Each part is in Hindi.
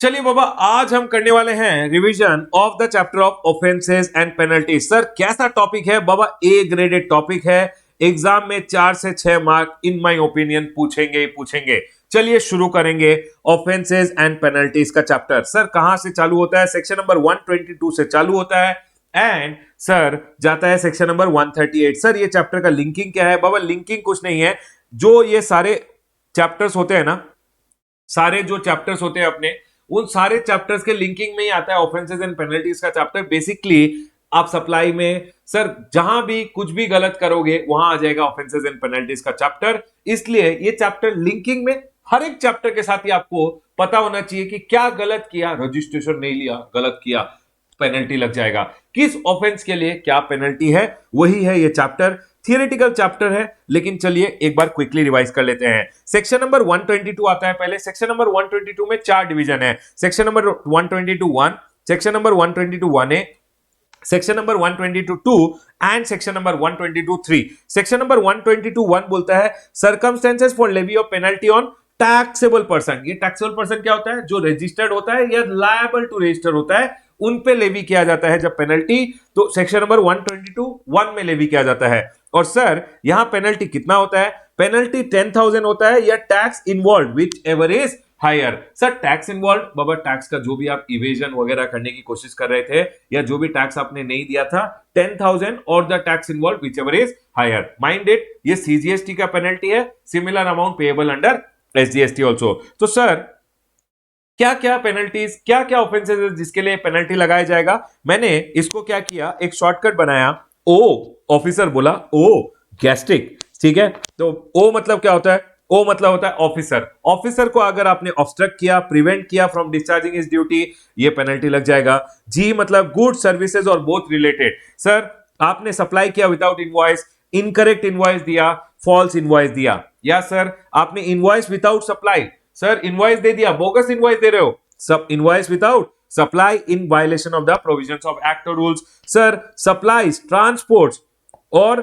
चलिए बाबा, आज हम करने वाले हैं revision of the chapter of offences and penalty. Sir कैसा टॉपिक है बाबा? ए ग्रेडेड टॉपिक है। एग्जाम में 4 से 6 मार्क इन माय ओपिनियन पूछेंगे। चलिए शुरू करेंगे ऑफेंसेस एंड पेनल्टीज का चैप्टर। सर कहां से चालू होता है? सेक्शन नंबर 122 से चालू होता है एंड सर जाता है सेक्शन नंबर 138। सर ये चैप्टर का लिंकिंग क्या है बाबा? लिंकिंग कुछ नहीं है, जो ये सारे चैप्टर्स होते हैं ना, सारे जो चैप्टर्स होते हैं अपने, उन सारे चैप्टर्स के लिंकिंग में ही आता है ऑफेंसेस एंड पेनल्टीज का चैप्टर। बेसिकली आप सप्लाई में सर जहां भी कुछ भी गलत करोगे वहां आ जाएगा ऑफेंसेस एंड पेनल्टीज का चैप्टर। इसलिए ये चैप्टर लिंकिंग में हर एक चैप्टर के साथ ही आपको पता होना चाहिए कि क्या गलत किया, रजिस्ट्रेशन नहीं लिया, गलत किया, पेनल्टी लग जाएगा। किस ऑफेंस के लिए क्या पेनल्टी है, वही है ये चैप्टर। थियोरेटिकल चैप्टर है, लेकिन चलिए एक बार क्विकली रिवाइज कर लेते हैं। सेक्शन नंबर 122 आता है पहले। सेक्शन नंबर 122 में 4 डिवीजन है। Section number 122 1, section number 122 1A, section number 122 2 and section number 122 3। Section number 122 1 बोलता है circumstances for levy of penalty on taxable person. ये टैक्सेबल पर्सन क्या होता है? जो रजिस्टर्ड होता है या लायबल टू रजिस्टर होता है, उन पे लेवी किया जाता है जब पेनल्टी, तो सेक्शन नंबर 122 1 में लेवी किया जाता है। और सर यहां पेनल्टी कितना होता है? पेनल्टी 10,000 होता है या tax involve whichever is higher. Sir tax involve बाबा, टैक्स का जो भी आप इवेजन वगैरह करने की कोशिश कर रहे थे या जो भी टैक्स आपने नहीं दिया था, 10,000 और the tax involve whichever is higher. Mind it, ये सीजीएसटी का पेनल्टी है, similar amount payable under SGST also. तो सर क्या क्या पेनल्टीज, क्या क्या ऑफेंसेस है जिसके लिए पेनल्टी लगाया जाएगा? मैंने इसको क्या किया, एक शॉर्टकट बनाया। ओ ऑफिसर बोला, ओ गैस्ट्रिक, ठीक है। तो ओ मतलब क्या होता है? ओ मतलब होता है ऑफिसर। ऑफिसर को अगर आपने ऑब्स्ट्रक्ट किया, प्रिवेंट किया फ्रॉम डिस्चार्जिंग हिज ड्यूटी, ये पेनल्टी लग जाएगा। जी मतलब गुड सर्विसेज और बोथ रिलेटेड। सर आपने सप्लाई किया विदाउट इनवॉइस, इनकरेक्ट इनवॉइस दिया, फॉल्स इनवॉइस दिया, या सर आपने invoice without supply, sir invoice दे दिया, बोगस इनवॉइस दे रहे हो, सब invoice without supply in violation of the provisions of act और रूल्स। सर सप्लाईज, ट्रांसपोर्ट्स और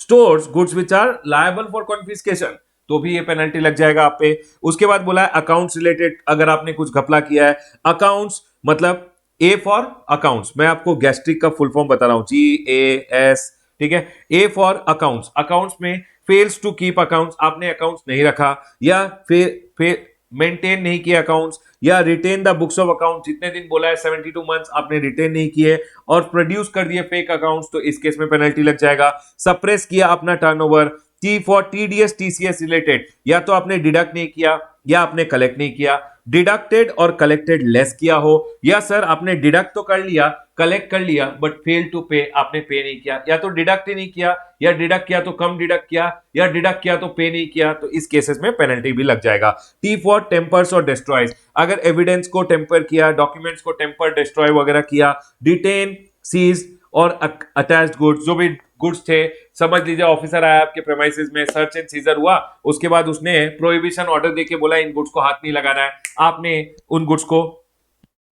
stores goods which are liable for confiscation, तो भी ये पेनल्टी लग जाएगा आप पे। उसके बाद बोला है अकाउंट्स रिलेटेड, अगर आपने कुछ घपला किया है। अकाउंट्स मतलब ए फॉर अकाउंट्स, मैं आपको गैस्ट्रिक का फुल फॉर्म बता रहा हूं, GAS, ठीक है। ए फॉर अकाउंट्स, अकाउंट्स में फेल्स टू कीप अकाउंट्स, आपने अकाउंट्स नहीं रखा या फिर मेंटेन नहीं किया अकाउंट्स, या retain the books of account, जितने दिन बोला है 72 मंथ्स आपने रिटेन नहीं किए और प्रोड्यूस कर दिए फेक अकाउंट्स, तो इस केस में पेनल्टी लग जाएगा। सप्रेस किया अपना turnover. T for TDS TCS related, या तो आपने डिडक्ट नहीं किया या आपने कलेक्ट नहीं किया, डिडक्टेड और कलेक्टेड लेस किया हो, या सर आपने डिडक्ट तो कर लिया, कलेक्ट कर लिया बट फेल टू पे, आपने पे नहीं किया, या तो डिडक्ट ही नहीं किया, या डिडक्ट किया तो कम डिडक्ट किया, या डिडक्ट किया तो पे नहीं किया, तो इस केसेस में पेनल्टी भी लग जाएगा। टी फॉर टेम्पर्स और डिस्ट्रॉयज, अगर एविडेंस को टेम्पर किया, डॉक्यूमेंट्स को टेम्पर डिस्ट्रॉय वगैरह किया। डिटेन, सीज और अटैच्ड गुड्स, जो भी गुड्स थे, समझ लीजिए ऑफिसर आया आपके प्रेमाइसेस में, सर्च एंड सीजर हुआ, उसके बाद उसने प्रोहिबिशन ऑर्डर देके बोला इन गुड्स को हाथ नहीं लगाना है, आपने उन गुड्स को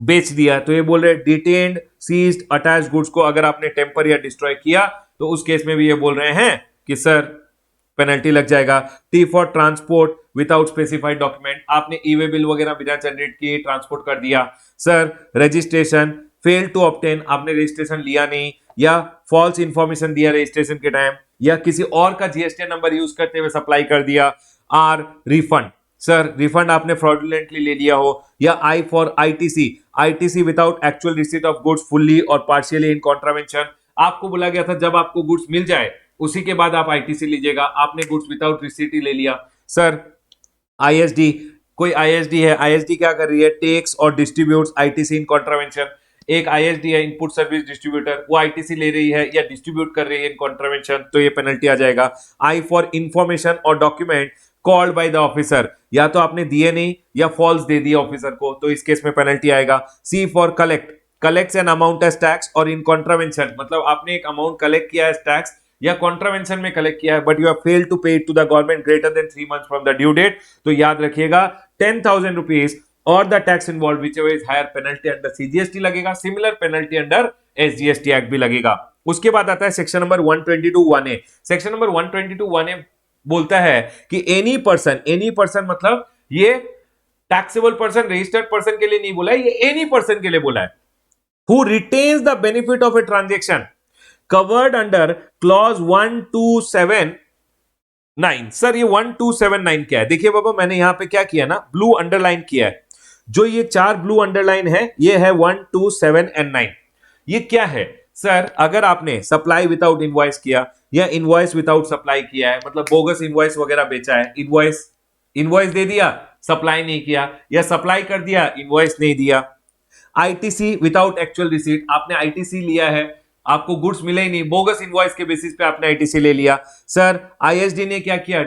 बेच दिया, तो ये बोल रहे डिटेन्ड, सीज्ड, अटैच्ड गुड्स को अगर आपने टेम्पर या डिस्ट्रॉय किया, तो उस केस में भी ये बोल रहे हैं कि सर पेनल्टी लग जाएगा। T for transport without specified document, आपने ई-वे बिल वगैरह बिना जनरेट किए ट्रांसपोर्ट कर दिया। Sir registration, fail to obtain, आपने रजिस्ट्रेशन लिया नहीं या फॉल्स इंफॉर्मेशन दिया रजिस्ट्रेशन के टाइम, या किसी और का जीएसटी नंबर यूज करते हुए सप्लाई कर दिया। आर रिफंड, सर रिफंड आपने फ्रॉडुलेंटली ले लिया हो, या I for ITC without actual receipt of goods fully और पार्शियली इन कॉन्ट्रावेंशन, आपको बोला गया था जब आपको गुड्स मिल जाए उसी के बाद आप ITC लीजिएगा, आपने गुड्स विदाउट रिसीट ही ले लिया। सर ISD, कोई ISD है, ISD क्या कर रही है? टेक्स और डिस्ट्रीब्यूट्स ITC इन कॉन्ट्रावेंशन। एक ISD है इनपुट सर्विस डिस्ट्रीब्यूटर, वो ITC ले रही है या डिस्ट्रीब्यूट कर रही है इन कॉन्ट्रावेंशन, तो ये पेनल्टी आ जाएगा। आई फॉर इंफॉर्मेशन और document called by the officer, या तो आपने दिए नहीं या फॉल्स दे दिया ऑफिसर को, तो इस केस में पेनल्टी आएगा। C for collect, collects an amount as tax और इन कॉन्ट्रावेंशन, मतलब आपने एक अमाउंट कलेक्ट किया है टैक्स या कॉन्ट्रावेंशन में कलेक्ट किया है, but you have failed to pay it to the government greater than 3 months from the due date, तो याद रखिएगा 10,000 रुपीज और the tax involve whichever is higher, penalty under CGST लगेगा, similar penalty under SGST act भी लगेगा। उसके बाद आता है section number 122 1A। Section number 122 1A बोलता है कि एनी पर्सन मतलब ये टैक्सेबल पर्सन रजिस्टर्ड पर्सन के लिए नहीं बोला है, ये एनी पर्सन के लिए बोला है। Who retains the benefit of a transaction covered under clause 1279। Sir ये 1279 क्या है? देखिए बाबा, मैंने यहां पे क्या किया ना, ब्लू अंडरलाइन किया है। जो ये 4 ब्लू अंडरलाइन है, ये है 1, 2, 7 एंड 9। ये क्या है सर? अगर आपने सप्लाई विदाउट इनवॉइस किया या इनवॉइस विदाउट सप्लाई किया है, मतलब बोगस इनवॉइस वगैरह बेचा है, इनवॉइस दे दिया, सप्लाई नहीं किया, या सप्लाई कर दिया, इनवॉइस नहीं दिया। आईटीसी विदाउट एक्चुअल रिसीट, आपने आईटीसी लिया है, आपको गुड्स मिले ही नहीं, बोगस इनवॉइस के बेसिस पे आपने आईटीसी ले लिया। सर आईएसडी ने क्या किया?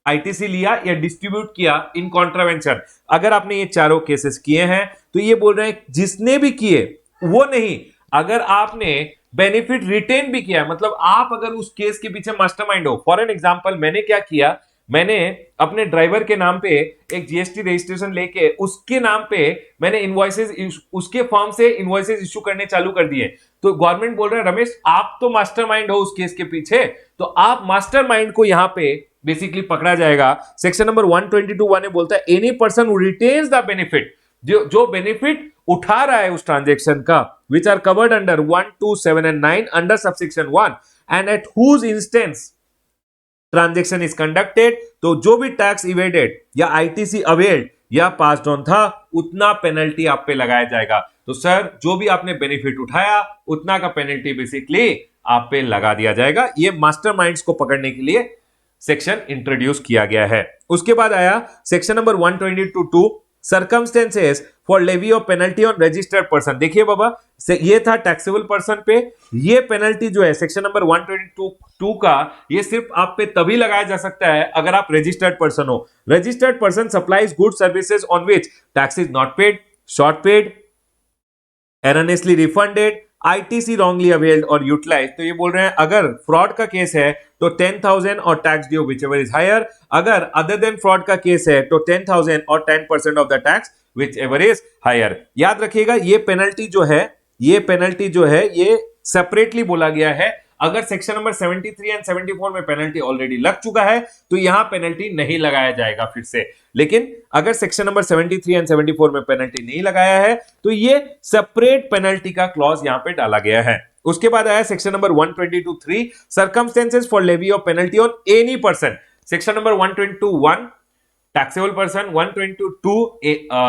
आईटीसी लिया या डिस्ट्रीब्यूट किया इन कॉन्ट्रावेंशन। अगर आपने ये चारों केसेस किए हैं तो ये बोल रहे हैं जिसने भी किए वो नहीं, अगर आपने बेनिफिट रिटेन भी किया, मतलब आप अगर उस केस के पीछे मास्टरमाइंड हो। फॉर एन एग्जांपल, मैंने क्या किया, मैंने अपने ड्राइवर के नाम पे एक जीएसटी रजिस्ट्रेशन लेके उसके नाम पे मैंने इनवॉइसेस, उसके फॉर्म से इनवॉइसेस इश्यू करने चालू कर दिए। तो गवर्नमेंट बोल रहा है रमेश आप तो मास्टरमाइंड हो उस केस के पीछे, तो आप मास्टरमाइंड को यहां पे बेसिकली पकड़ा जाएगा। सेक्शन नंबर 122(1) बोलता है any person who retains the benefit, जो बेनिफिट उठा रहा है उस ट्रांजेक्शन का, which are covered under 1, 2, 7 and 9 under subsection 1 and at whose instance transaction is conducted. तो जो भी टैक्स इवेडेड या आईटीसी अवेल्ड या पास्ड ऑन था, उतना पेनल्टी आप पे लगाया जाएगा। तो सर जो भी आपने बेनिफिट उठाया उतना का पेनल्टी बेसिकली आप पे लगा दिया जाएगा। ये मास्टरमाइंड्स को पकड़ने के लिए सेक्शन इंट्रोड्यूस किया गया है। उसके बाद आया section number 122(2) circumstances for levy of penalty on registered person. देखिए बाबा, ये था टैक्सेबल पर्सन पे, ये पेनल्टी जो है सेक्शन नंबर 122(2) का, ये सिर्फ आप पे तभी लगाया जा सकता है अगर आप रजिस्टर्ड पर्सन हो। Registered person supplies good services on which tax is not paid, short paid, erroneously refunded, ITC wrongly availed और यूटिलाइज। तो ये बोल रहे हैं अगर फ्रॉड का केस है तो 10,000 और tax due whichever is higher, अगर अदर देन फ्रॉड का केस है तो 10,000 और 10% of the tax whichever is higher। याद रखिएगा ये पेनल्टी जो है ये सेपरेटली बोला गया है। अगर सेक्शन नंबर 73 एंड 74 में पेनल्टी ऑलरेडी लग चुका है तो यहां पेनल्टी नहीं लगाया जाएगा फिर से। लेकिन अगर सेक्शन नंबर 73 एंड 74 में पेनल्टी नहीं लगाया है तो ये सेपरेट पेनल्टी का क्लॉज यहां पे डाला गया है। उसके बाद आया section number 122(3) circumstances for levy of penalty on any person. Section number 122(1) taxable person, 122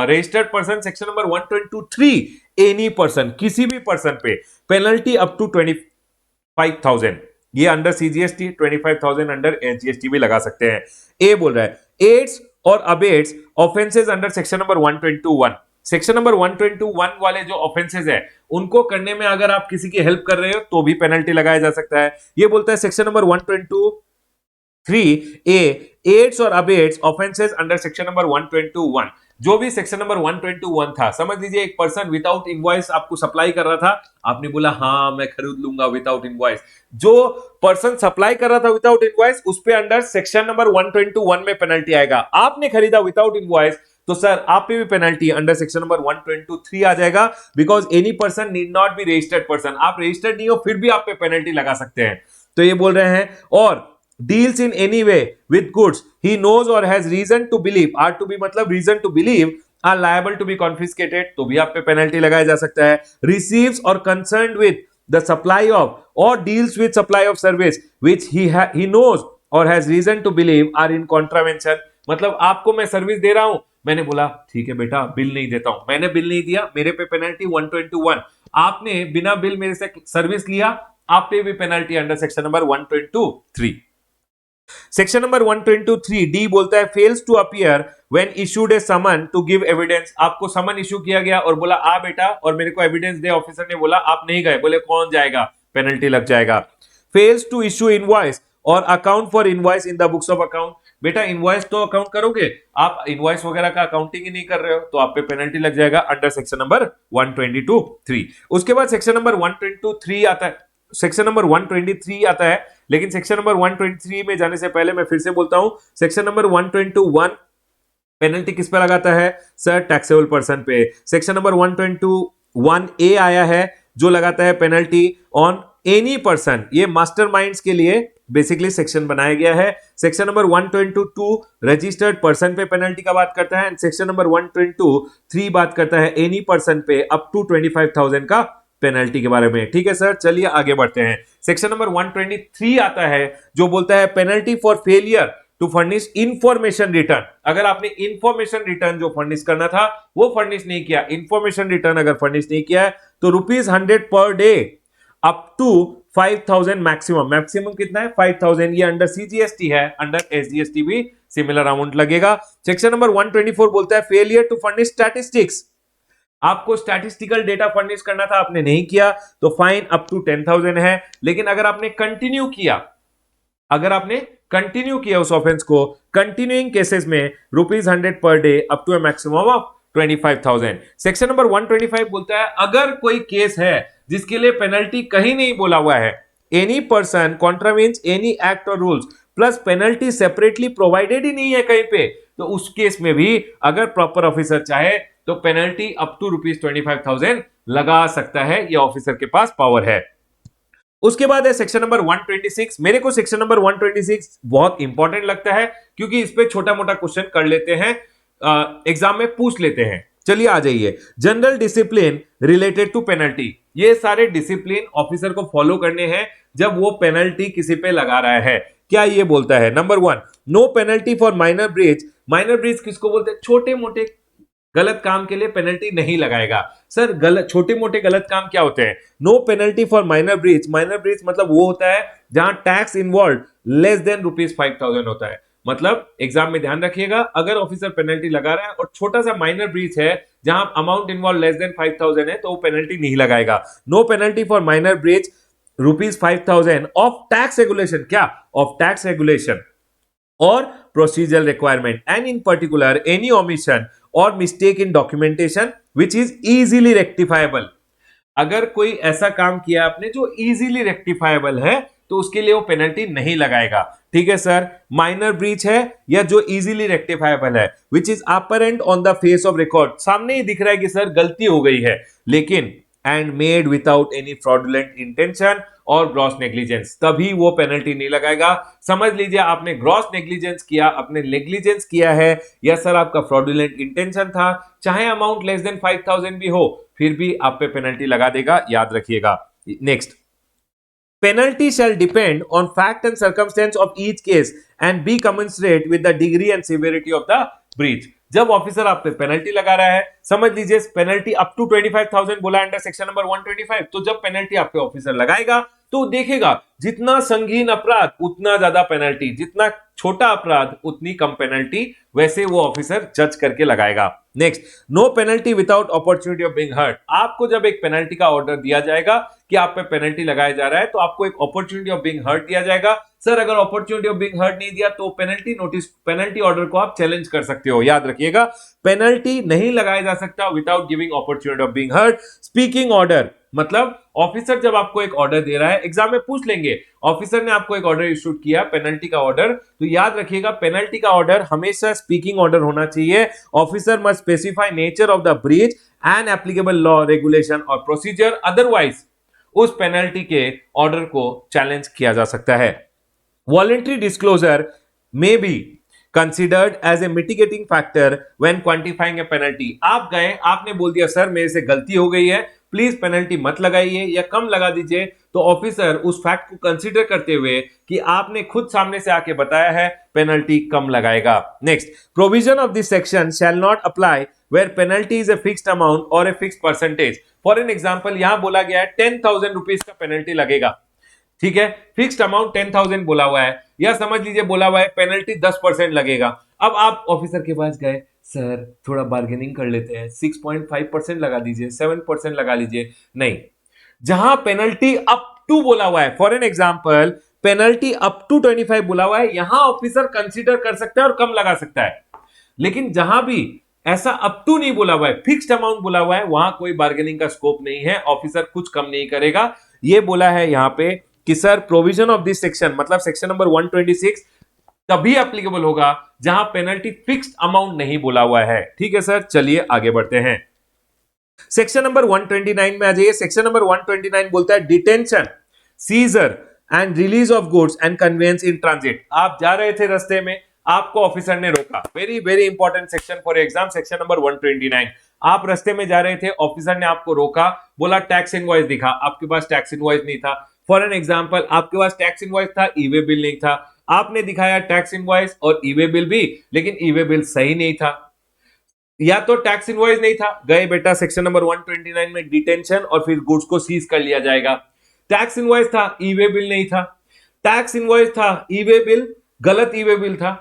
registered person, section number 122(3) any person, किसी भी पर्सन पे पेनल्टी अप टू 25,000। ये अंडर सीजीएसटी 25,000 अंडर एसजीएसटी भी लगा सकते हैं। ए बोल रहा है एड्स और abets offences under section number 122(1). Section number 122(1) वाले जो ऑफेंसेस है उनको करने में अगर आप किसी की हेल्प कर रहे हो तो भी पेनल्टी लगाया जा सकता है। ये बोलता है सेक्शन नंबर 123(3)(a) एड्स और abets offences under section number 122(1). जो भी सेक्शन नंबर 122(1) था, समझ लीजिए एक पर्सन विदाउट इनवॉइस आपको सप्लाई कर रहा था, आपने बोला हाँ मैं खरीद लूंगा विदाउट इनवॉइस। जो पर्सन सप्लाई कर रहा था विदाउट इनवॉइस, उस पे अंडर सेक्शन नंबर 122(1) में पेनल्टी आएगा। आपने खरीदा विदाउट इनवॉइस तो सर आप पे भी पेनल्टी अंडर सेक्शन नंबर 122(3) आ जाएगा, because any person need not be registered person. आप रजिस्टर्ड नहीं हो फिर भी आप पे पेनल्टी लगा सकते हैं। तो ये बोल रहे हैं और deals in any way with goods he knows or has reason to believe, are to be मतलब reason to believe, are liable to be confiscated, तो भी आप पे पेनल्टी लगाया जा सकता है। receives or concerned with the supply of or deals with supply of service which he knows or has reason to believe are in contravention, मतलब आपको मैं सर्विस दे रहा हूं, मैंने बोला ठीक है बेटा बिल नहीं देता हूं, मैंने बिल नहीं दिया, मेरे पे पेनल्टी 122(1). आपने बिना बिल मेरे से सर्विस लिया, आप पे भी penalty under section number 122(3). Section number 122(3)(d) बोलता है fails to appear when issued a summon to give evidence. आपको समन इशू किया गया और बोला आ बेटा और मेरे को एविडेंस दे, ऑफिसर ने बोला आप नहीं गए, बोले कौन जाएगा, पेनल्टी लग जाएगा। फेल्स टू इशू इनवॉइस और account for invoice in the books of account. बेटा इनवॉइस तो अकाउंट करोगे, आप इनवॉइस वगैरह का अकाउंटिंग ही नहीं कर रहे हो तो आप पे पेनल्टी लग जाएगा अंडर सेक्शन नंबर 122(3). उसके बाद सेक्शन नंबर 122(3) आता है, सेक्शन नंबर 123 आता है, लेकिन सेक्शन नंबर 123 में जाने से पहले मैं फिर से बोलता हूं सेक्शन नंबर 121 पेनल्टी किस पे लगाता है सर, टैक्सेबल पर्सन पे। सेक्शन नंबर 121(a) आया है जो लगाता है पेनल्टी ऑन एनी पर्सन, ये मास्टरमाइंड्स के लिए बेसिकली सेक्शन बनाया गया है। सेक्शन नंबर 122 रजिस्टर्ड पर्सन पे पेनल्टी का बात करता है एंड सेक्शन नंबर 122 बात करता है एनी पर्सन पे अप टू 25,000 का पेनल्टी के बारे में। ठीक है सर, चलिए आगे बढ़ते हैं। सेक्शन नंबर 123 आता है जो बोलता है penalty for failure to furnish information return. अगर आपने इंफॉर्मेशन रिटर्न जो फर्निश करना था वो फर्निश नहीं किया, इंफॉर्मेशन रिटर्न अगर फर्निश नहीं किया है तो ₹100 per day up to 5,000 maximum. Maximum कितना है? 5,000। ये अंडर सीजीएसटी है, अंडर एसजीएसटी भी सिमिलर अमाउंट लगेगा। सेक्शन नंबर 124 बोलता है फेलियर टू फर्निश स्टैटिस्टिक्स। आपको स्टैटिस्टिकल डेटा फर्निश करना था, आपने नहीं किया तो फाइन अप टू 10,000 है। लेकिन अगर आपने कंटिन्यू किया, उस ऑफेंस को, कंटिन्यूइंग केसेस में ₹100 per day up to a maximum of 25,000। Section number 125 बोलता है अगर कोई केस है जिसके लिए पेनल्टी कहीं नहीं बोला हुआ है, any person contravenes any act और rules plus penalty separately provided ही नहीं है कहीं पे, तो उस केस में भी अगर प्रॉपर ऑफिसर चाहे तो पेनल्टी अप टू ₹25,000 लगा सकता है। यह ऑफिसर के पास पावर है। उसके बाद है सेक्शन नंबर 126। मेरे को सेक्शन नंबर 126 बहुत इंपॉर्टेंट लगता है क्योंकि इस पे छोटा मोटा क्वेश्चन कर लेते हैं, एग्जाम में पूछ लेते हैं। चलिए आ जाइए। General discipline related to penalty. ये सारे डिसिप्लिन ऑफिसर को फॉलो करने हैं जब वो पेनल्टी किसी पे लगा रहा है। क्या ये बोलता है? Number 1, no penalty for minor breach. Minor breach किसको बोलते हैं? छोटे मोटे गलत काम के लिए पेनल्टी नहीं लगाएगा। सर गलत, छोटे मोटे गलत काम क्या होते हैं? No penalty for minor breach. Minor breach मतलब वो होता है जहां टैक्स इन्वॉल्व लेस देन ₹5,000 होता है। मतलब एग्जाम में ध्यान रखिएगा, अगर ऑफिसर पेनल्टी लगा रहा है और छोटा सा माइनर ब्रीच है जहां अमाउंट इन्वॉल्व लेस देन 5,000 है तो वो पेनल्टी नहीं लगाएगा। No penalty for minor breach ₹5,000 of tax regulation. क्या? Of tax regulation or procedural requirement and in particular any omission or mistake in documentation which is easily rectifiable। अगर कोई ऐसा काम किया आपने जो easily rectifiable है तो उसके लिए वो पेनल्टी नहीं लगाएगा। ठीक है सर, माइनर ब्रीच है या जो easily rectifiable है which is apparent on the face of record, सामने ही दिख रहा है कि सर गलती हो गई है, लेकिन and made without any fraudulent intention और ग्रॉस नेग्लिजेंस, तभी वो पेनल्टी नहीं लगाएगा। समझ लीजिए आपने ग्रॉस नेग्लिजेंस किया, आपने नेग्लिजेंस किया है या सर आपका फ्रॉडुलेंट इंटेंशन था, चाहे अमाउंट लेस देन 5,000 भी हो फिर भी आप पे पेनल्टी लगा देगा, याद रखिएगा। Next, penalty shall depend on fact and circumstance of each case and be commensurate with the degree and severity of the breach। जब ऑफिसर आप पे पेनल्टी लगा रहा है, समझ लीजिए पेनल्टी अप टू 25,000 बोला अंडर सेक्शन नंबर 125, तो जब पेनल्टी आप पे ऑफिसर लगाएगा तो देखेगा जितना संगीन अपराध उतना ज्यादा पेनल्टी, जितना छोटा अपराध उतनी कम पेनल्टी, वैसे वो ऑफिसर जज करके लगाएगा। Next, no penalty without opportunity of being heard. आपको जब एक पेनल्टी का ऑर्डर दिया जाएगा कि आप पे पेनल्टी लगाया जा रहा है तो आपको एक अपॉर्चुनिटी ऑफ बीइंग हर्ट दिया जाएगा। सर अगर अपॉर्चुनिटी ऑफ बीइंग हर्ट नहीं दिया तो पेनल्टी नोटिस, पेनल्टी ऑर्डर को आप चैलेंज कर सकते हो। याद रखिएगा, पेनल्टी नहीं लगाया जा सकता without giving opportunity of being heard. Speaking order मतलब ऑफिसर जब आपको एक ऑर्डर दे रहा है, एग्जाम में पूछ लेंगे ऑफिसर ने आपको एक ऑर्डर इशू किया पेनल्टी का ऑर्डर, तो याद रखिएगा पेनल्टी का ऑर्डर हमेशा स्पीकिंग ऑर्डर होना चाहिए। Officer must specify nature of the breach and applicable law, regulation और प्रोसीजर, अदरवाइज उस पेनल्टी के ऑर्डर को चैलेंज किया जा सकता है। Voluntary disclosure may be considered as a mitigating factor when quantifying a penalty. आप गए, आपने बोल दिया सर मेरे से गलती हो गई है, प्लीज पेनल्टी मत लगाइए या कम लगा दीजिए, तो ऑफिसर उस फैक्ट को कंसीडर करते हुए कि आपने खुद सामने से आके बताया है, पेनल्टी कम लगाएगा। Next, provision of this section shall not apply where penalty is a fixed amount और a fixed percentage. For an example यहां बोला गया है 10,000 रुपीज का पेनल्टी लगेगा, ठीक है, फिक्स्ड अमाउंट 10,000 बोला हुआ है, या समझ लीजिए बोला हुआ है पेनल्टी 10% लगेगा। अब आप ऑफिसर के पास गए, सर थोड़ा बार्गेनिंग कर लेते हैं, 6.5% लगा दीजिए, 7% लगा लीजिए। नहीं, जहां पेनल्टी अप टू बोला हुआ है, for an example penalty up to 25 बोला हुआ है, यहां ऑफिसर कंसीडर कर सकता है और कम लगा सकता है। लेकिन जहां भी ऐसा अप टू नहीं बोला हुआ है, फिक्स्ड अमाउंट बोला हुआ है, वहां कोई बार्गेनिंग का स्कोप नहीं है, ऑफिसर कुछ कम नहीं करेगा। ये बोला है यहां पे कि sir provision of this section मतलब सेक्शन नंबर 126 तभी एप्लीकेबल होगा जहां पेनल्टी फिक्स्ड अमाउंट नहीं बोला हुआ है। ठीक है सर, चलिए आगे बढ़ते हैं। सेक्शन नंबर 129 में आ जाइए। सेक्शन नंबर 129 बोलता है detention, seizure, and release of goods and conveyance in transit. आप जा रहे थे रास्ते में, आपको ऑफिसर ने रोका, very very important section for exam, section number 129। आप रास्ते में जा रहे थे, ऑफिसर ने आपको रोका, बोला टैक्स इनवॉइस दिखा, आपके पास टैक्स इनवॉइस नहीं था। फॉर एन एग्जांपल, आपके पास टैक्स इनवॉइस था, ई वे बिल नहीं था। आपने दिखाया टैक्स इनवॉइस और ई वे बिल भी, लेकिन ई वे बिल सही नहीं था, या तो टैक्स इनवॉइस नहीं था, गए बेटा सेक्शन नंबर 129 में डिटेंशन और फिर गुड्स को सीज कर लिया जाएगा। टैक्स इनवॉइस था, ई वे बिल नहीं था, टैक्स इनवॉइस था, ई वे बिल गलत ई वे बिल था।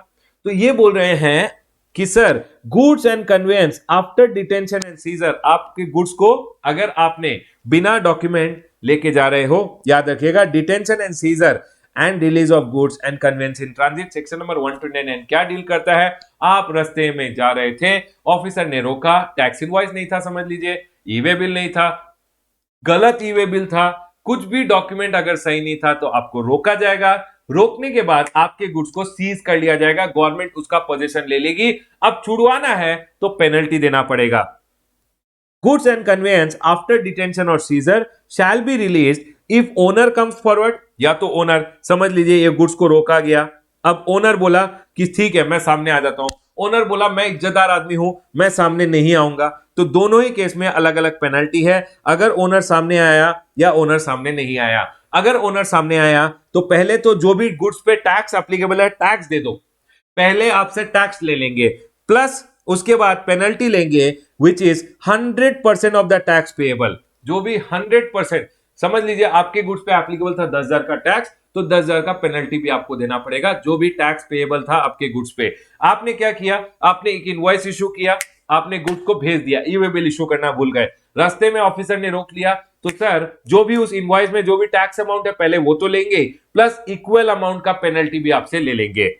तो ये बोल रहे हैं कि sir goods and conveyance after detention and seizure, आपके गुड्स को अगर आपने बिना डॉक्यूमेंट लेके जा रहे हो, याद रखिएगा detention and seizure and release of goods and conveyance in transit, section number 129 क्या डील करता है। आप रास्ते में जा रहे थे, ऑफिसर ने रोका, टैक्स इनवॉइस नहीं था समझ लीजिए, ई वे बिल नहीं था, गलत ई वे बिल था, कुछ भी डॉक्यूमेंट अगर सही नहीं था तो आपको रोका जाएगा। रोकने के बाद आपके गुड्स को सीज कर लिया जाएगा, गवर्नमेंट उसका पोजीशन ले लेगी। अब छुड़वाना है तो पेनल्टी देना पड़ेगा। Goods and conveyance after detention और seizure shall be released if owner comes forward, या तो ओनर, समझ लीजिए ये गुड्स को रोका गया, अब ओनर बोला कि ठीक है मैं सामने आ जाता हूं, ओनर बोला मैं इज्जतदार आदमी हूं, मैं सामने नहीं आऊंगा, तो दोनों ही केस में अलग अलग पेनल्टी है। अगर ओनर सामने आया या ओनर सामने नहीं आया, अगर ओनर सामने आया तो पहले तो जो भी गुड्स पे टैक्स एप्लीकेबल है टैक्स दे दो, पहले आपसे टैक्स ले लेंगे, प्लस उसके बाद पेनल्टी लेंगे which is 100% of the tax payable, जो भी 100%, समझ लीजिए आपके गुड्स पे एप्लीकेबल था 10,000 का टैक्स, तो 10,000 का पेनल्टी भी आपको देना पड़ेगा, जो भी टैक्स पेएबल था आपके गुड्स पे। आपने क्या किया, आपने एक इनवॉइस इशू किया, आपने गुड्स को भेज दिया, ई वे बिल इशू करना भूल गए, रास्ते में ऑफिसर ने रोक लिया, तो सर जो भी उस इनवॉइस में जो भी टैक्स अमाउंट है पहले वो तो लेंगे, प्लस इक्वल अमाउंट का पेनल्टी भी आपसे ले लेंगे।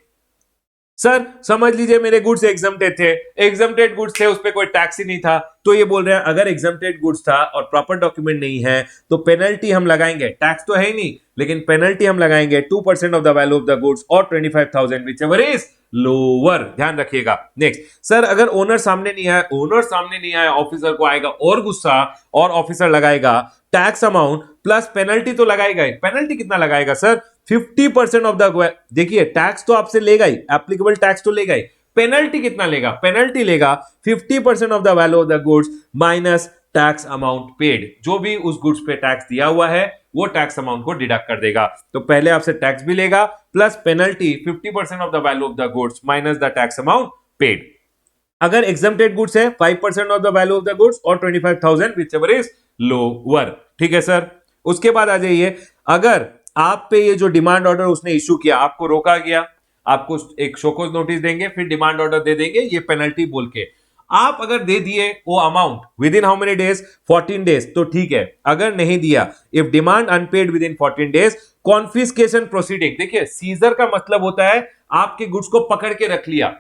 सर समझ लीजिए मेरे गुड्स एग्जम्प्टेड थे, एग्जम्प्टेड गुड्स थे, उस पर कोई टैक्स ही नहीं था, तो ये बोल रहे हैं अगर एग्जम्प्टेड गुड्स था और प्रॉपर डॉक्यूमेंट नहीं है तो पेनल्टी हम लगाएंगे, टैक्स तो है ही नहीं लेकिन पेनल्टी हम लगाएंगे 2% of the value of the goods और 25,000 व्हिचएवर इज लोअर, ध्यान रखिएगा। नेक्स्ट, सर अगर ओनर सामने नहीं आया, ओनर सामने नहीं आया, ऑफिसर को आएगा और गुस्सा, और ऑफिसर लगाएगा टैक्स अमाउंट प्लस पेनल्टी तो लगाएगा ही, पेनल्टी कितना लगाएगा सर 50% ऑफ द, देखिए टैक्स तो आपसे लेगा ही, एप्लीकेबल टैक्स तो लेगा ही, पेनल्टी कितना लेगा, पेनल्टी लेगा 50% of the value of the goods minus tax amount paid, जो भी उस गुड्स पे टैक्स दिया हुआ है वो टैक्स अमाउंट को डिडक्ट कर देगा। तो पहले आपसे टैक्स भी लेगा plus penalty 50% of the value of the goods minus the tax amount paid. अगर एग्जम्प्टेड गुड्स है 5% of the value of the goods और 25,000 व्हिचएवर इज लोअर, ठीक है सर। उसके बाद आ जाइए, अगर आप पे ये जो डिमांड ऑर्डर उसने इशू किया, आपको रोका गया, आपको एक शोकॉज नोटिस देंगे, फिर डिमांड ऑर्डर दे देंगे ये पेनल्टी बोल के, आप अगर दे दिए वो amount within how many days, 14 days, तो ठीक है। अगर नहीं दिया, if demand unpaid within 14 days, confiscation proceeding, देखिए सीजर का मतलब होता है आपके गुड्स को पकड़ के रख लिया,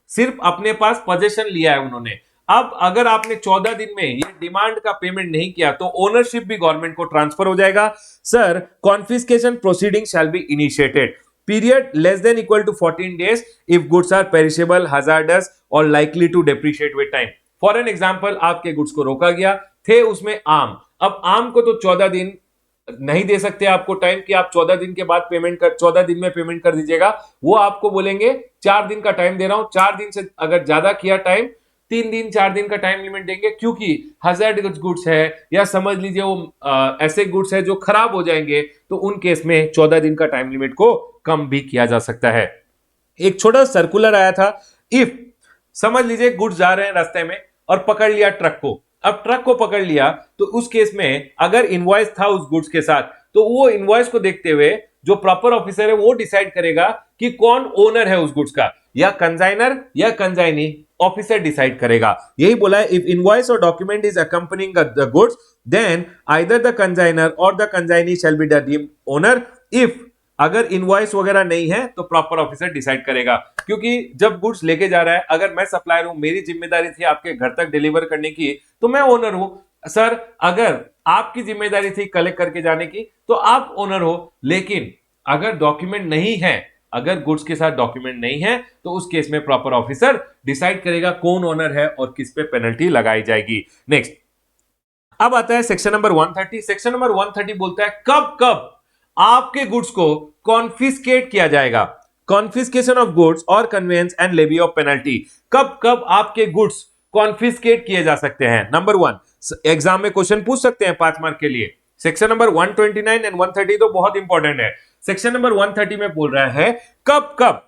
सिर्फ अपने पास पोजीशन लिया है उन्होंने। अब अगर आपने 14 दिन में ये डिमांड का पेमेंट नहीं किया तो ओनरशिप भी गवर्नमेंट को ट्रांसफर हो जाएगा। Sir confiscation proceeding shall be initiated period less than equal to 14 days if goods are perishable, hazardous और likely to depreciate with time. For an example, आपके गुड्स को रोका गया, थे उसमें आम, अब आम को तो 14 दिन नहीं दे सकते आपको टाइम कि आप 14 दिन के बाद पेमेंट कर, 14 दिन में पेमेंट कर दीजिएगा, वो आपको बोलेंगे 4 दिन का टाइम दे रहा हूं, 4 दिन से अगर ज्यादा किया टाइम, 3 दिन 4 दिन का टाइम लिमिट देंगे, क्योंकि हजार्ड गुड्स है या समझ लीजिए वो ऐसे गुड्स है जो खराब हो जाएंगे, तो उन केस में 14 दिन का टाइम लिमिट को कम भी किया जा सकता है। एक छोटा सर्कुलर आया था, इफ समझ लीजिए गुड्स जा रहे हैं रास्ते में और पकड़ लिया ट्रक को, अब ट्रक को पकड़ लिया तो उस केस में अगर इनवॉइस था उस गुड्स के साथ, तो वो इनवॉइस को देखते हुए जो प्रॉपर ऑफिसर है वो डिसाइड करेगा कि कौन ओनर है उस गुड्स का, या कंजाइनर या कंजाइनी, ऑफिसर डिसाइड करेगा। यही बोला है, इफ इनवॉइस और document is accompanying the goods then either the consignor और the consignee shall be the deemed owner. If अगर इनवॉइस वगैरह नहीं है तो प्रॉपर ऑफिसर डिसाइड करेगा, क्योंकि जब गुड्स लेके जा रहा है, अगर मैं सप्लायर हूं, मेरी जिम्मेदारी थी आपके घर तक डिलीवर करने की, तो मैं ओनर हूं। सर अगर आपकी जिम्मेदारी थी कलेक्ट करके जाने की, तो आप ओनर हो। लेकिन अगर डॉक्यूमेंट नहीं है, अगर गुड्स के साथ डॉक्यूमेंट नहीं है, तो उस केस में प्रॉपर ऑफिसर डिसाइड करेगा कौन ओनर है और किस पे पेनल्टी लगाई जाएगी। नेक्स्ट, अब आता है सेक्शन नंबर 130। सेक्शन नंबर 130 बोलता है कब कब आपके गुड्स को कॉन्फिस्केट किया जाएगा। कॉन्फिस्केशन ऑफ गुड्स और conveyance and levy of penalty. कब कब आपके गुड्स कॉन्फिस्केट किए जा सकते हैं? नंबर 1, एग्जाम में क्वेश्चन पूछ सकते हैं 5 मार्क के लिए। सेक्शन नंबर 129 एंड 130 तो बहुत इंपॉर्टेंट है। सेक्शन नंबर 130 में बोल रहा है कब कब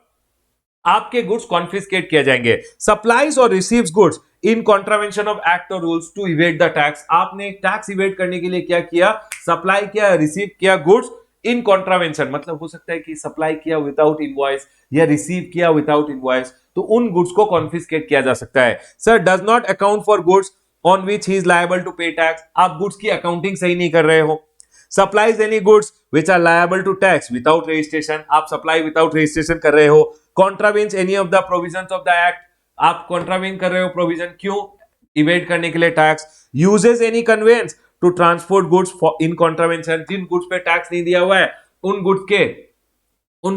आपके गुड्स कॉन्फिस्केट किए जाएंगे। सप्लाईज और receives goods in contravention of act और rules to evade the tax. आपने टैक्स इवेट करने के लिए क्या किया? सप्लाई किया, रिसीव किया गुड्स इन कॉन्ट्रावेंशन, मतलब हो सकता है कि सप्लाई किया विदाउट इनवॉइस या रिसीव किया विदाउट इनवॉइस, तो उन गुड्स को कॉन्फिस्केट किया जा सकता है। Sir does not account for goods on which he is liable to pay tax. आप गुड्स की अकाउंटिंग सही नहीं कर रहे हो। Supplies any goods which are liable to tax without registration. आप सप्लाई विदाउट रजिस्ट्रेशन कर रहे हो। Contravenes any of the provisions of the act. आप कॉन्ट्रावेन कर रहे हो प्रोविजन, क्यों? इवेट करने के लिए tax. Uses any conveyance to transport goods in contravention. जिन गुड्स पे टैक्स नहीं दिया हुआ है उन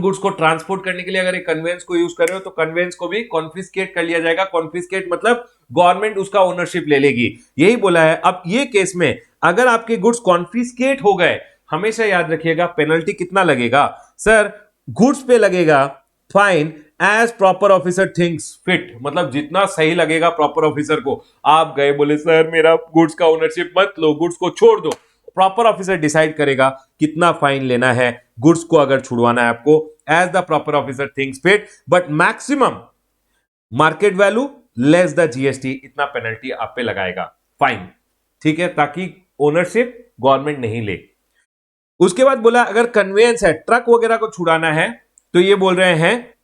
गुड्स को ट्रांसपोर्ट करने के लिए अगर एक कन्वेंस को यूज कर रहे हो तो कन्वेंस को भी कॉन्फिस्केट कर लिया जाएगा। कॉन्फिस्केट मतलब गवर्नमेंट उसका ओनरशिप ले लेगी, यही बोला है। अब ये केस में अगर आपके गुड्स कॉन्फिस्केट हो गए, हमेशा याद रखिएगा पेनल्टी कितना लगेगा? सर गुड्स पे लगेगा fine as proper officer thinks fit, मतलब जितना सही लगेगा प्रॉपर ऑफिसर को। आप गए बोले सर मेरा गुड्स का ओनरशिप मत लो, गुड्स को छोड़ दो, प्रॉपर ऑफिसर डिसाइड करेगा कितना फाइन लेना है गुड्स को अगर छुड़वाना है आपको, as the proper officer thinks fit, but maximum market value less the GST, इतना पेनल्टी आप पे लगाएगा फाइन, ठीक है, ताकि ओनरशिप गवर्नमेंट नहीं ले। उसके बाद बोला अगर कन्वेंस है, ट्रक वगैरह को छुड़ाना है, तो ये बोल रहे हैं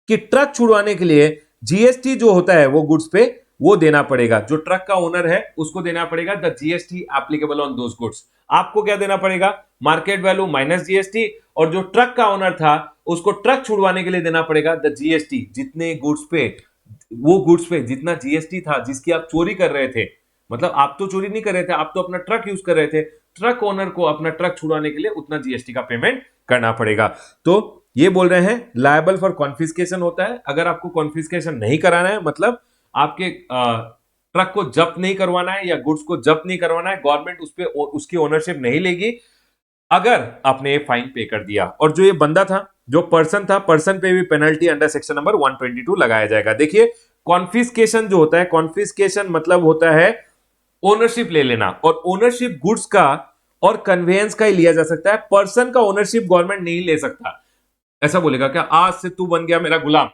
कि ट्रक छुड़वाने के लिए जीएसटी जो होता है वो गुड्स पे वो देना पड़ेगा। जो ट्रक का ओनर है उसको देना पड़ेगा the GST applicable on those goods. आपको क्या देना पड़ेगा? मार्केट वैल्यू माइनस जीएसटी, और जो ट्रक का ओनर था उसको ट्रक छुड़वाने के लिए देना पड़ेगा द जीएसटी, जितने गुड्स पे, वो गुड्स पे जितना जीएसटी था जिसकी आप चोरी कर रहे थे, मतलब आप तो चोरी नहीं कर रहे थे, आप तो अपना ट्रक यूज कर रहे थे, ट्रक ओनर को अपना ट्रक छुड़वाने के लिए उतना जीएसटी का पेमेंट करना पड़ेगा। तो ये बोल रहे हैं लायबल फॉर कॉन्फिस्केशन होता है। अगर आपको कॉन्फिस्केशन नहीं कराना है, मतलब आपके ट्रक को जब्त नहीं करवाना है या गुड्स को जब्त नहीं करवाना है, गवर्नमेंट उस पे उसकी ओनरशिप नहीं लेगी अगर आपने ये फाइन पे कर दिया। और जो ये बंदा था, जो पर्सन था, पर्सन पे भी पेनल्टी अंडर सेक्शन नंबर 122 लगाया जाएगा। देखिए कॉन्फिस्केशन जो होता है, कॉन्फिस्केशन मतलब होता है ओनरशिप ले लेना, और ओनरशिप गुड्स का और कन्वेंस का ही लिया जा सकता है। पर्सन का ओनरशिप गवर्नमेंट नहीं ले सकता। ऐसा बोलेगा क्या आज से तू बन गया मेरा गुलाम?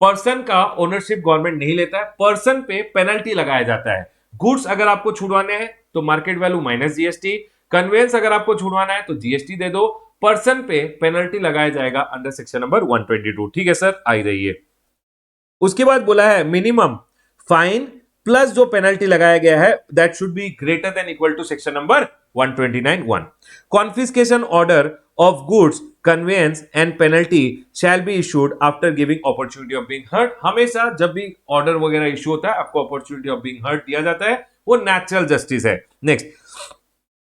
पर्सन का ओनरशिप गवर्नमेंट नहीं लेता है, पर्सन पे पेनल्टी लगाया जाता है। गुड्स अगर आपको छुड़वाने हैं तो market value minus GST, conveyance अगर आपको छुड़वाना है तो जीएसटी दे दो, पर्सन पे पेनल्टी लगाया जाएगा अंडर सेक्शन नंबर 122। ठीक है सर, आई रहिए। उसके बाद बोला है मिनिमम फाइन प्लस जो पेनल्टी लगाया गया है that should be greater than equal to section number 129(1). Confiscation order of goods, conveyance and penalty shall be issued after giving opportunity of being heard. हमेशा जब भी ऑर्डर वगैरह इशू होता है आपको अपॉर्चुनिटी ऑफ बीइंग हर्ड दिया जाता है, वो नेचुरल जस्टिस है। नेक्स्ट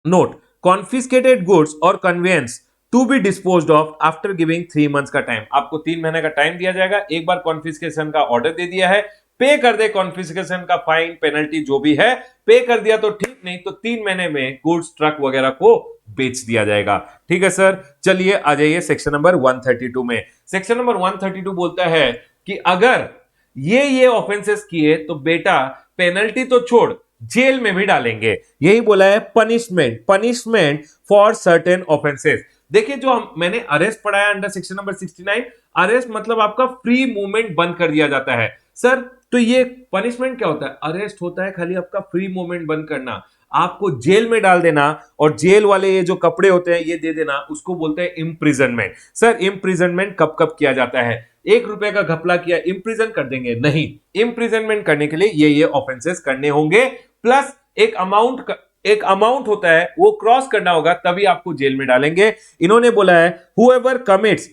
नोट, कॉन्फिस्केटेड गुड्स और conveyance to be disposed of after giving 3 months का टाइम। आपको 3 महीने का टाइम दिया जाएगा। एक बार कॉन्फिस्केशन का ऑर्डर दे दिया है, पे कर दे, कॉन्फिस्केशन का फाइन पेनल्टी जो भी है पे कर दिया तो ठीक, नहीं तो 3 महीने में गुड्स ट्रक वगैरह को बेच दिया जाएगा। ठीक है सर, चलिए आ जाइए सेक्शन नंबर 132 में। सेक्शन नंबर 132 बोलता है कि अगर ये ऑफेंसेस किए तो बेटा पेनल्टी तो छोड़, जेल में भी डालेंगे। यही बोला है पनिशमेंट फॉर सर्टेन ऑफेंसेस। देखिए जो मैंने अरेस्ट पढ़ाया अंडर सेक्शन नंबर 69, अरेस्ट मतलब आपका फ्री मूवमेंट बंद कर दिया जाता है। सर तो ये पनिशमेंट क्या होता है? अरेस्ट होता है खाली आपका फ्री मूवमेंट बंद करना, आपको जेल में डाल देना, और जेल वाले ये जो कपड़े होते हैं ये दे देना, उसको बोलते हैं इम्प्रिजनमेंट। सर इम्प्रिजनमेंट कब कब किया जाता है? 1 रुपए का घपला किया इम्प्रिजन कर देंगे? नहीं, इम्प्रिजनमेंट करने के लिए ये ऑफेंसेस करने होंगे, प्लस एक अमाउंट होता है वो क्रॉस करना होगा, तभी आपको जेल में डालेंगे। इन्होंने बोला है whoever commits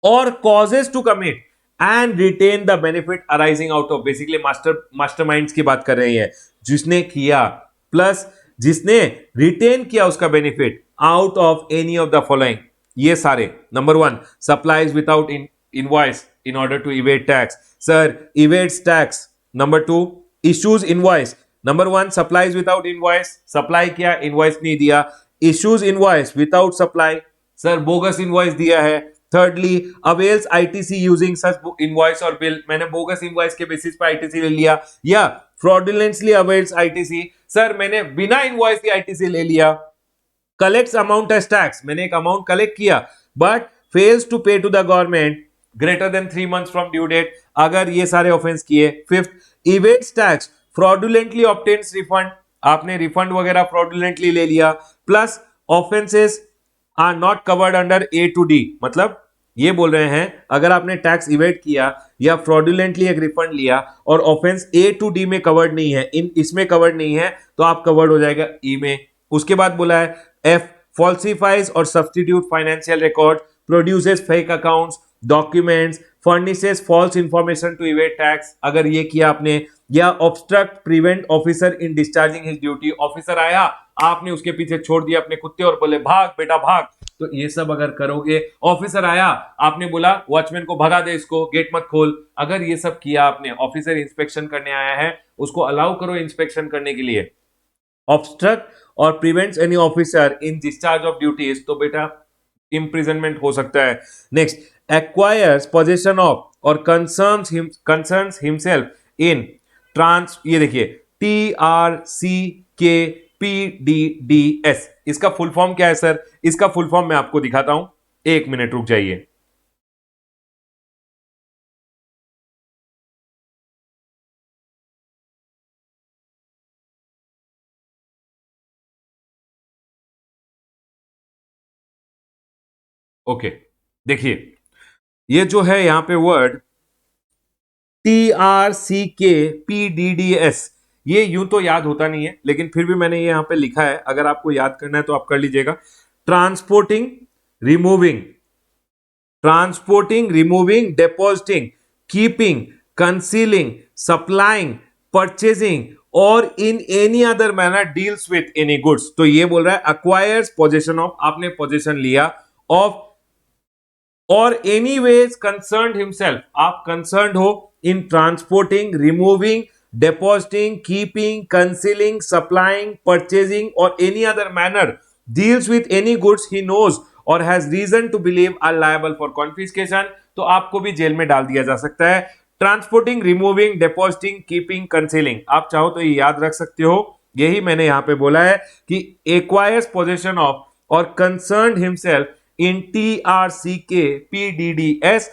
or causes to commit and retain the benefit arising out of, basically masterminds की बात कर रही है, जिसने किया प्लस जिसने रिटेन किया उसका benefit out of any of the following, ये सारे। Number 1 supplies without invoice in order to evade tax. Sir evades tax. Number 2 issues invoice. Number 1 supplies without invoice, supply किया इनवॉइस नहीं दिया, issues invoice without supply, sir bogus invoice दिया है. Thirdly, avails ITC using such invoice or bill, मैंने बोगस इनवॉइस के बेसिस पे ITC ले लिया. या fraudulently avails ITC, सर मैंने बिना इनवॉइस के ITC ले लिया. Collects amount as tax, मैंने एक अमाउंट कलेक्ट किया but fails to pay to the government greater than 3 months from due date, अगर ये सारे ऑफेंस किए. Fifth, evades tax, fraudulently obtains refund, आपने रिफंड वगैरह फ्रॉडुलेंटली ले लिया. Plus offences are not covered under A to D, मतलब ये बोल रहे हैं अगर आपने टैक्स इवेट किया या फ्रॉडुलेंटली एक रिफंड लिया और ऑफेंस ए टू डी में कवर्ड नहीं है, इसमें कवर्ड नहीं है, तो आप कवर्ड हो जाएगा ई में. उसके बाद बोला है F, falsifies or substitute financial records, produces fake accounts, documents, furnishes false information to evade tax, अगर ये किया आपने. या obstruct prevent officer in discharging his duty, officer आया आपने उसके पीछे छोड़ दिया अपने कुत्ते और बोले भाग बेटा भाग, तो ये सब अगर करोगे. ऑफिसर आया आपने बोला वॉचमैन को भगा दे, इसको गेट मत खोल, अगर ये सब किया आपने, ऑफिसर इंस्पेक्शन करने आया है उसको अलाउ करो इंस्पेक्शन करने के लिए. ऑब्स्ट्रक्ट और prevents any officer in discharge of duties, तो बेटा इंप्रिजनमेंट हो सकता है. नेक्स्ट, एक्वायर्स पोजेशन ऑफ और कंसर्न्स हिमसेल्फ इन ट्रांस, ये देखिए TRCKPDDS, इसका फुल फॉर्म क्या है सर? इसका फुल फॉर्म मैं आपको दिखाता हूं, एक मिनट रुक जाइए. ओके देखिए, ये जो है यहां पे वर्ड TRCKPDDS, ये यूं तो याद होता नहीं है लेकिन फिर भी मैंने ये यहां पे लिखा है, अगर आपको याद करना है तो आप कर लीजिएगा. Transporting removing, depositing, keeping, concealing, supplying, purchasing और in any other manner deals with any goods. तो ये बोल रहा है अक्वायर्स पोजेशन ऑफ, आपने पोजेशन लिया ऑफ, और एनी वेज कंसर्न हिमसेल्फ, आप कंसर्न हो in transporting, removing, depositing, keeping, concealing, supplying, purchasing or any other manner deals with any goods he knows or has reason to believe are liable for confiscation, तो आपको भी जेल में डाल दिया जा सकता है. Transporting, removing, depositing, keeping, concealing, आप चाहो तो ये याद रख सकते हो. यही मैंने यहां पे बोला है कि एक्वायर्स पोजेशन ऑफ और concern himself in TRCKPDDS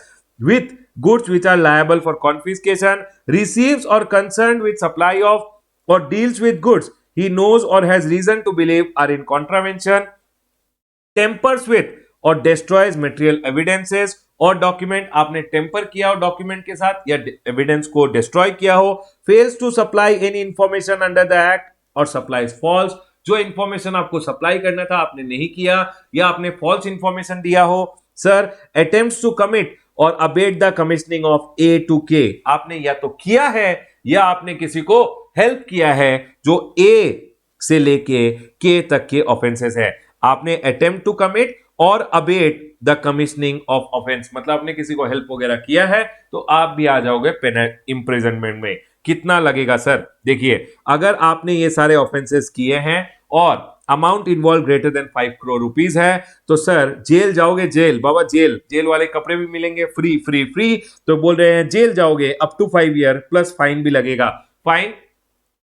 with goods which are liable for confiscation, receives or concerned with supply of or deals with goods he knows or has reason to believe are in contravention, tampers with or destroys material evidences और डॉक्यूमेंट, आपने टेम्पर किया हो डॉक्यूमेंट के साथ या एविडेंस को डिस्ट्रॉय किया हो. Fails to supply any information under the act और सप्लाइज फॉल्स, जो इंफॉर्मेशन आपको सप्लाई करना था आपने नहीं किया या आपने फॉल्स इंफॉर्मेशन दिया हो. सर अटेम्प्ट्स टू कमिट और abet the commissioning of A to K, आपने या तो किया है या आपने किसी को हेल्प किया है जो ए से लेके के तक के ऑफेंसेस है. आपने अटेम्प्ट टू कमिट और abet the commissioning of offence, मतलब आपने किसी को हेल्प वगैरह किया है तो आप भी आ जाओगे पेनल इंप्रिजनमेंट में. कितना लगेगा सर? देखिए अगर आपने ये सारे ऑफेंसेस किए हैं और amount involve greater then 5 crore rupees है तो सर जेल जाओगे. जेल बाबा, जेल वाले कपड़े भी मिलेंगे फ्री फ्री फ्री, तो बोल रहे हैं जेल जाओगे up to 5 year plus fine भी लगेगा. फाइन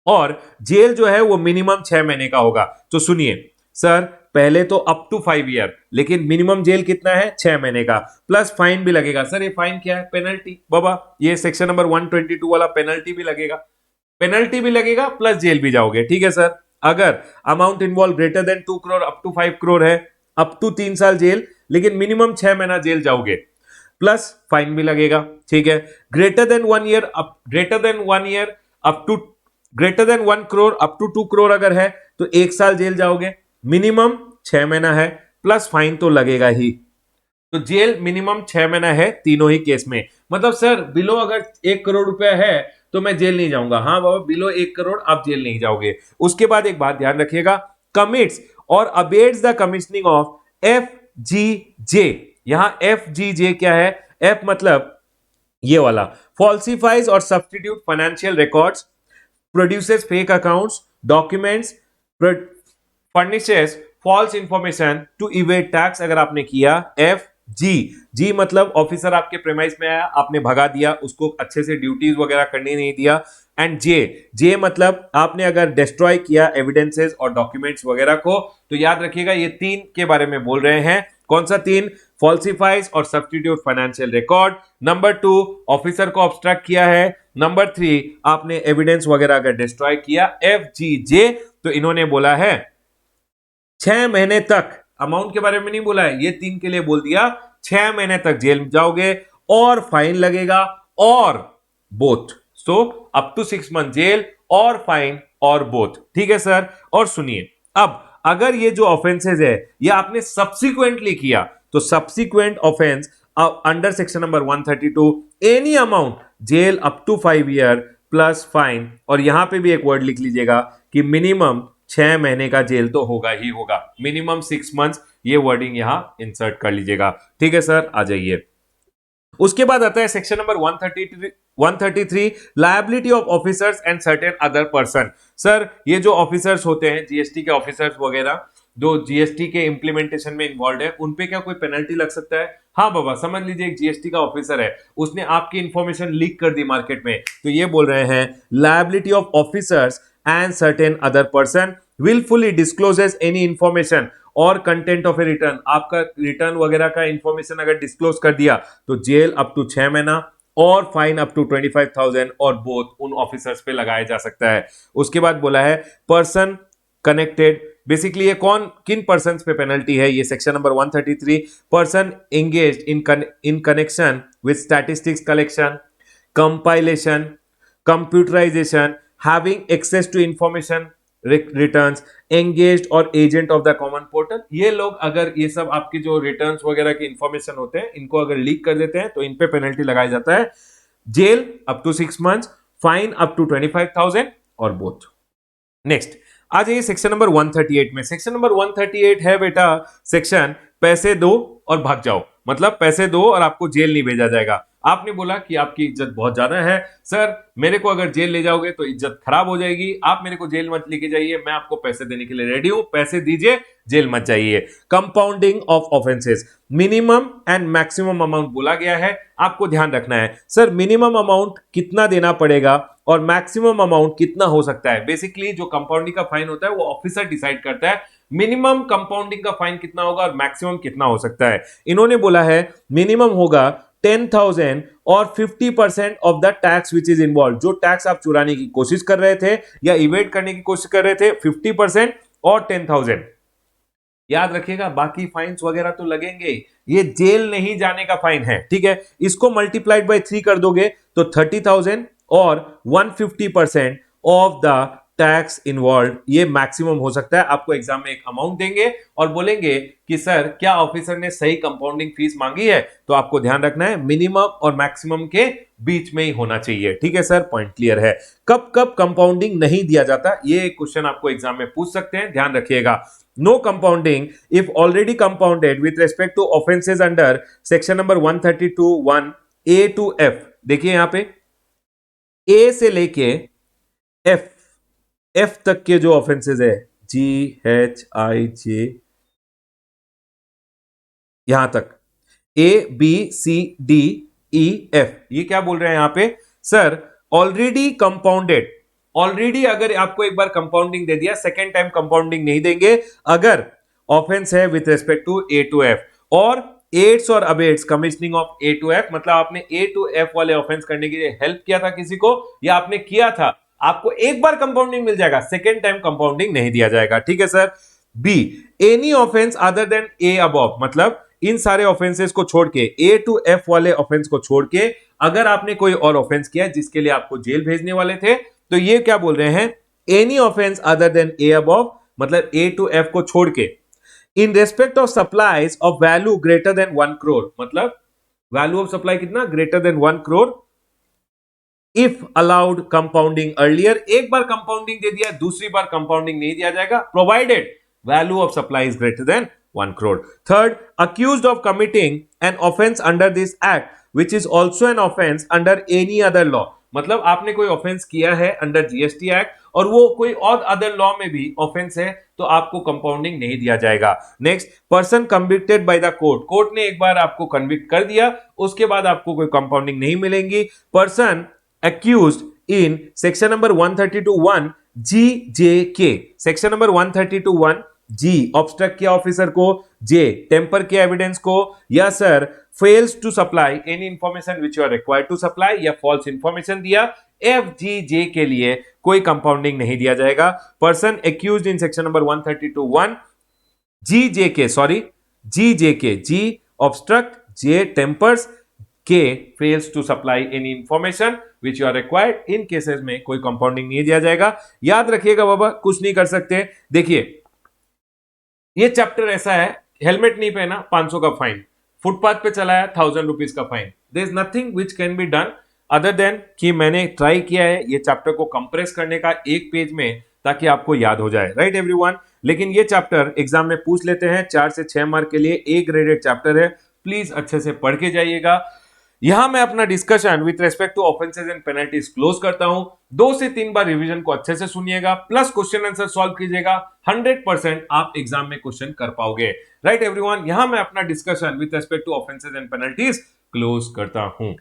और जेल जो है वो मिनिमम 6 महीने का होगा. तो सुनिए सर, पहले तो अप टू 5 ईयर, लेकिन मिनिमम जेल कितना है? 6 महीने का, प्लस फाइन भी लगेगा. सर ये फाइन क्या है? पेनल्टी बाबा, ये सेक्शन नंबर 122 वाला पेनल्टी भी लगेगा, प्लस जेल भी जाओगे. ठीक है सर. अगर amount involve greater than 2 crore up to 5 crore है, अप टू 3 साल जेल, लेकिन मिनिमम 6 महीना जेल जाओगे, प्लस फाइन भी लगेगा. ठीक है. Greater than 1 year up to greater than 1 crore up to 2 crore अगर है तो 1 साल जेल जाओगे, मिनिमम 6 महीना है, प्लस फाइन तो लगेगा ही. तो जेल मिनिमम 6 महीना है तीनों ही केस में. मतलब सर बिलो अगर 1 करोड़ रुपया है तो मैं जेल नहीं जाऊंगा. हाँ बाबा, बिलो 1 करोड़ आप जेल नहीं जाओगे. उसके बाद एक बात ध्यान रखिएगा, कमिट्स और abets the commissioning of FGJ. यहां FGJ क्या है? F मतलब ये वाला, फॉल्सिफाइज और substitute financial records, produces fake accounts, documents, furnishes false information to evade tax अगर आपने किया, एफ जी मतलब ऑफिसर आपके प्रेमाइस में आया, आपने भगा दिया उसको, अच्छे से ड्यूटीज वगैरह करने नहीं दिया। एंड जे मतलब आपने अगर डिस्ट्रॉय किया एविडेंसेस और डॉक्यूमेंट्स वगैरह को। तो याद रखिएगा ये तीन के बारे में बोल रहे हैं। कौन सा तीन? फॉल्सिफाइज और substitute financial record. Number 2 officer को ऑब्स्ट्रैक्ट किया है। नंबर 3 आपने एविडेंस वगैरह अगर डिस्ट्रॉय किया, एफ जी जे। तो इन्होंने बोला है 6 महीने तक, अमाउंट के बारे में नहीं बोला है, ये तीन के लिए बोल दिया 6 महीने तक जेल जाओगे और फाइन लगेगा, और both, so up to 6 month jail और फाइन और बोथ। ठीक है सर। और सुनिए, अब अगर ये जो ऑफेंसेस है ये आपने सब्सिक्वेंटली किया, तो subsequent offence under section number 132 any amount jail up to 5 year plus fine. और यहां पे भी एक वर्ड लिख लीजिएगा कि मिनिमम 6 महीने का जेल तो होगा ही होगा, मिनिमम 6 मंथ्स, ये वर्डिंग यहां इंसर्ट कर लीजिएगा। ठीक है सर, आ जाइए। उसके बाद आता है section number 133 liability of officers and certain other person. Sir ये जो ऑफिसर्स होते हैं, जीएसटी के ऑफिसर्स वगैरह, जो जीएसटी के इंप्लीमेंटेशन में इन्वॉल्व है, उन पे क्या कोई पेनल्टी लग सकता है? हाँ बाबा, समझ लीजिए एक जीएसटी का ऑफिसर है, उसने आपकी इंफॉर्मेशन लीक कर दी मार्केट में, तो ये बोल रहे हैं liability of officers and certain other person willfully discloses any information और कंटेंट ऑफ ए रिटर्न, आपका रिटर्न वगैरह का इंफॉर्मेशन अगर डिस्क्लोज कर दिया तो जेल अप टू 6 महीना और फाइन अप टू 25,000 और बोथ उन ऑफिसर्स पे लगाया जा सकता है। उसके बाद बोला है पर्सन कनेक्टेड, बेसिकली ये कौन किन पर्सन पे पेनल्टी है, ये section number 133 person engaged in connection with statistics collection, compilation, computerization, having access to information returns, engaged और agent of the common portal. ये लोग अगर ये सब आपके जो रिटर्न्स वगैरह के इंफॉर्मेशन होते हैं इनको अगर लीक कर देते हैं तो इन पे पेनल्टी लगाया जाता है, jail up to 6 months, fine up to 25,000 और बोथ। नेक्स्ट आ जाइए सेक्शन नंबर 138 में। सेक्शन नंबर 138 है बेटा सेक्शन पैसे दो और भाग जाओ, मतलब पैसे दो और आपको जेल नहीं भेजा जाएगा। आपने बोला कि आपकी इज्जत बहुत ज्यादा है सर, मेरे को अगर जेल ले जाओगे तो इज्जत खराब हो जाएगी, आप मेरे को जेल मत लेके जाइए, मैं आपको पैसे देने के लिए रेडी हूं, पैसे दीजिए, जेल मत जाइए। Compounding of offences, minimum and maximum amount बोला गया है, आपको ध्यान रखना है सर मिनिमम अमाउंट कितना देना पड़ेगा और मैक्सिमम अमाउंट कितना हो सकता है। बेसिकली जो कंपाउंडिंग का फाइन होता है वो ऑफिसर डिसाइड करता है, मिनिमम कंपाउंडिंग का फाइन कितना होगा और मैक्सिमम कितना हो सकता है। इन्होंने बोला है मिनिमम होगा 10,000 और 50% of the tax which is involve, जो टैक्स आप चुराने की कोशिश कर रहे थे या इवेट करने की कोशिश कर रहे थे 50% और 10,000। याद रखिएगा बाकी फाइन्स वगैरह तो लगेंगे, ये जेल नहीं जाने का फाइन है। ठीक है, इसको मल्टीप्लाइड बाय 3 कर दोगे तो 30,000 और 150% ऑफ द टैक्स इन्वॉल्व, ये मैक्सिमम हो सकता है। आपको एग्जाम में एक अमाउंट देंगे और बोलेंगे कि सर क्या ऑफिसर ने सही कंपाउंडिंग फीस मांगी है, तो आपको ध्यान रखना है मिनिमम और मैक्सिमम के बीच में ही होना चाहिए। ठीक है सर, पॉइंट क्लियर है। कब कब कंपाउंडिंग नहीं दिया जाता, ये क्वेश्चन आपको एग्जाम में पूछ सकते हैं, ध्यान रखिएगा। No compounding if already compounded with respect to offences under section number 132(1) A to F. देखिए यहां पे ए से लेके एफ तक के जो ऑफेंसेस है, GHIJ यहां तक ABCDEF, ये क्या बोल रहे हैं यहां पे सर, ऑलरेडी कंपाउंडेड, ऑलरेडी अगर आपको एक बार कंपाउंडिंग दे दिया सेकेंड टाइम कंपाउंडिंग नहीं देंगे अगर ऑफेंस है with respect to A to F, और एड्स और abets commissioning of A to F, मतलब आपने A to F वाले ऑफेंस करने के लिए हेल्प किया था किसी को या आपने किया था, आपको एक बार कंपाउंडिंग मिल जाएगा, सेकेंड टाइम कंपाउंडिंग नहीं दिया जाएगा। ठीक है sir. Be any offence other than A above, मतलब इन सारे ऑफेंसेस को छोड़ के A to F वाले ऑफेंस को छोड़ के अगर आपने कोई और ऑफेंस किया जिसके लिए आपको जेल भेजने वाले थे, तो ये क्या बोल रहे हैं, एनी ऑफेंस अदर देन ए अबव, मतलब A to F को छोड़ के, in respect of supplies of value greater than 1 crore, मतलब वैल्यू ऑफ सप्लाई कितना, greater than 1 crore. If allowed compounding earlier, एक बार कंपाउंडिंग दे दिया दूसरी बार कंपाउंडिंग नहीं दिया जाएगा, provided value of supply is greater than 1 crore. Third, accused of committing an offence under this act which is also an offence under any other law, मतलब आपने कोई ऑफेंस किया है अंडर जीएसटी एक्ट और वो कोई और अदर लॉ में भी ऑफेंस है तो आपको कंपाउंडिंग नहीं दिया जाएगा। Next, person convicted by the court, court ने एक बार आपको कन्विक्ट कर दिया, उसके बाद आपको कोई कंपाउंडिंग नहीं मिलेंगी। Person accused in section number 132(1) GJK, section number 132(1) G obstruct किया ऑफिसर को, जे टेम्पर किया एविडेंस को, या sir fails to supply any information which you are required to supply, या फॉल्स इंफॉर्मेशन दिया, FGJ के लिए कोई कंपाउंडिंग नहीं दिया जाएगा। Person accused in section number 132(1) GJK, sorry GJK, G obstruct, J tampers, K fails to supply any information which you are required, in cases में कोई कंपाउंडिंग नहीं दिया जाएगा। याद रखिएगा बाबा, कुछ नहीं कर सकते। देखिए ये चैप्टर ऐसा है, हेलमेट नहीं पहना 500 का फाइन, फुटपाथ पे चलाया 1000 रुपीज का fine, there is nothing which can be done other than कि मैंने ट्राई किया है ये चैप्टर को कंप्रेस करने का एक पेज में ताकि आपको याद हो जाए, राइट एवरीवन। लेकिन ये चैप्टर एग्जाम में पूछ लेते हैं, 4 से 6 मार्क के लिए ए ग्रेडेड चैप्टर है, प्लीज अच्छे से पढ़ के जाइएगा। यहां मैं अपना discussion with respect to offences and penalties close करता हूं। 2 से 3 बार रिवीजन को अच्छे से सुनिएगा, प्लस क्वेश्चन आंसर सॉल्व कीजिएगा, 100% आप एग्जाम में क्वेश्चन कर पाओगे, राइट एवरीवन। यहां मैं अपना discussion with respect to offences and penalties close करता हूं।